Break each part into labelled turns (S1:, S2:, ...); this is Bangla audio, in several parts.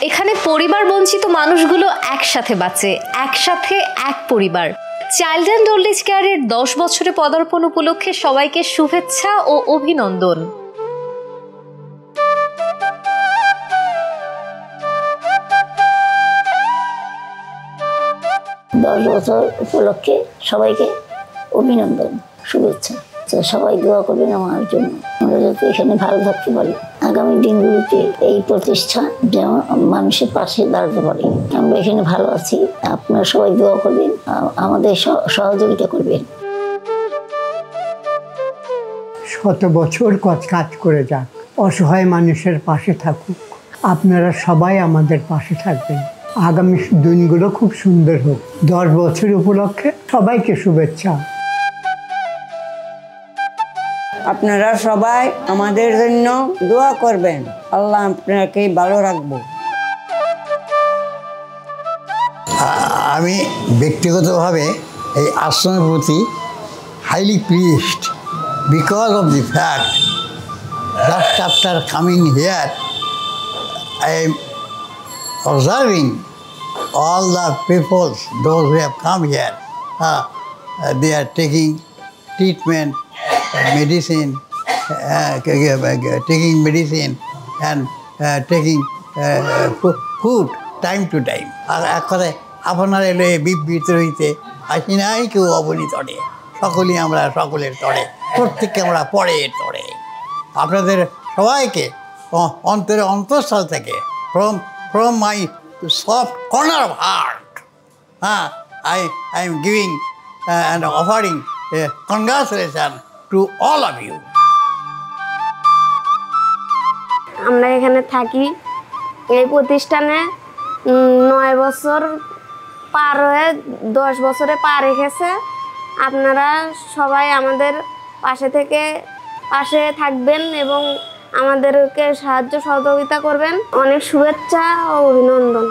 S1: এখানে পরিবার বঞ্চিত মানুষগুলো একসাথে বাঁচে, একসাথে এক পরিবার। চাইল্ড অ্যান্ড ওল্ড এজ কেয়ারের 10 বছরে পদার্পণ উপলক্ষে সবাইকে শুভেচ্ছা ও অভিনন্দন।
S2: 10 বছর উপলক্ষে সবাইকে অভিনন্দন, শুভেচ্ছা। সবাই দোয়া করবেন আমার জন্য, আমরা যাতে এখানে ভালো থাকতে পারি। আগামী দিনগুলোতে এই প্রতিষ্ঠান যেমন মানুষের পাশে দাঁড়াতে পারে। আমরা এখানে ভালো আছি, আপনারা সবাই দোয়া করবেন, আমাদের সহযোগিতা করবেন।
S3: 100 বছর কাজ করে যাক, অসহায় মানুষের পাশে থাকুক। আপনারা সবাই আমাদের পাশে থাকবেন। আগামী দিনগুলো খুব সুন্দর হোক। 10 বছর উপলক্ষে সবাইকে শুভেচ্ছা।
S4: আপনারা সবাই আমাদের জন্য দোয়া করবেন, আল্লাহ আপনাকে ভালো রাখবো।
S5: আমি ব্যক্তিগতভাবে এই আশ্রমের প্রতি highly pleased because of the fact just after coming here I am observing all the people, those who have come here, they are taking treatment, medicine, taking medicine and taking food time to time. আর এক কথায় আপনার এলো বিবৃত হইতে আসি নাই কেউ অবনী তরে, সকলেই আমরা সকলের তরে, প্রত্যেককে আমরা পরে তরে। আপনাদের সবাইকে অন্তরে অন্তঃস্থল থেকে from my soft corner of heart, I am giving and offering congratulations to all of you.
S6: আমরা এখানে থাকি, এই প্রতিষ্ঠানে 9 বছর পার হয়ে 10 বছরে পা রেখেছে। আপনারা সবাই আমাদের পাশে থাকবেন এবং আমাদেরকে সাহায্য সহযোগিতা করবেন। অনেক শুভেচ্ছা ও অভিনন্দন।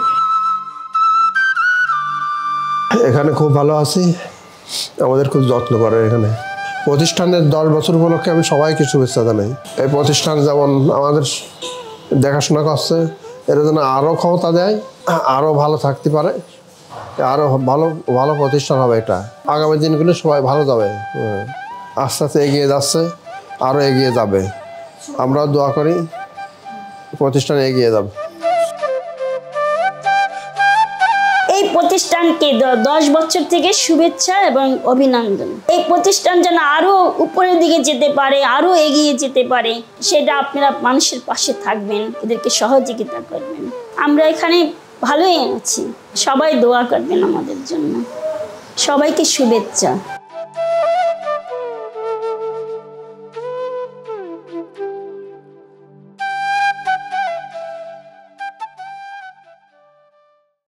S7: এখানে খুব ভালো আছি, আমাদের খুব যত্ন করে। এখানে প্রতিষ্ঠানের 10 বছর উপলক্ষে আমি সবাইকে শুভেচ্ছা জানাই। এই প্রতিষ্ঠান যেমন আমাদের দেখাশোনা করছে, এর জন্য আরও ক্ষমতা দেয়, আরও ভালো থাকতে পারে, আরও ভালো প্রতিষ্ঠান হবে। এটা আগামী দিনগুলো সবাই ভালো যাবে, আস্তে আস্তে এগিয়ে যাচ্ছে, আরও এগিয়ে যাবে। আমরাও দোয়া করি প্রতিষ্ঠান এগিয়ে যাবে।
S8: এই প্রতিষ্ঠানকে 10 বছর থেকে শুভেচ্ছা এবং অভিনন্দন। এই প্রতিষ্ঠান যেন আরও উপরের দিকে যেতে পারে, আরও এগিয়ে যেতে পারে, সেটা আপনারা মানুষের পাশে থাকবেন, এদেরকে সহযোগিতা করবেন। আমরা এখানে ভালোই আছি, সবাই দোয়া করবেন আমাদের জন্য। সবাইকে শুভেচ্ছা।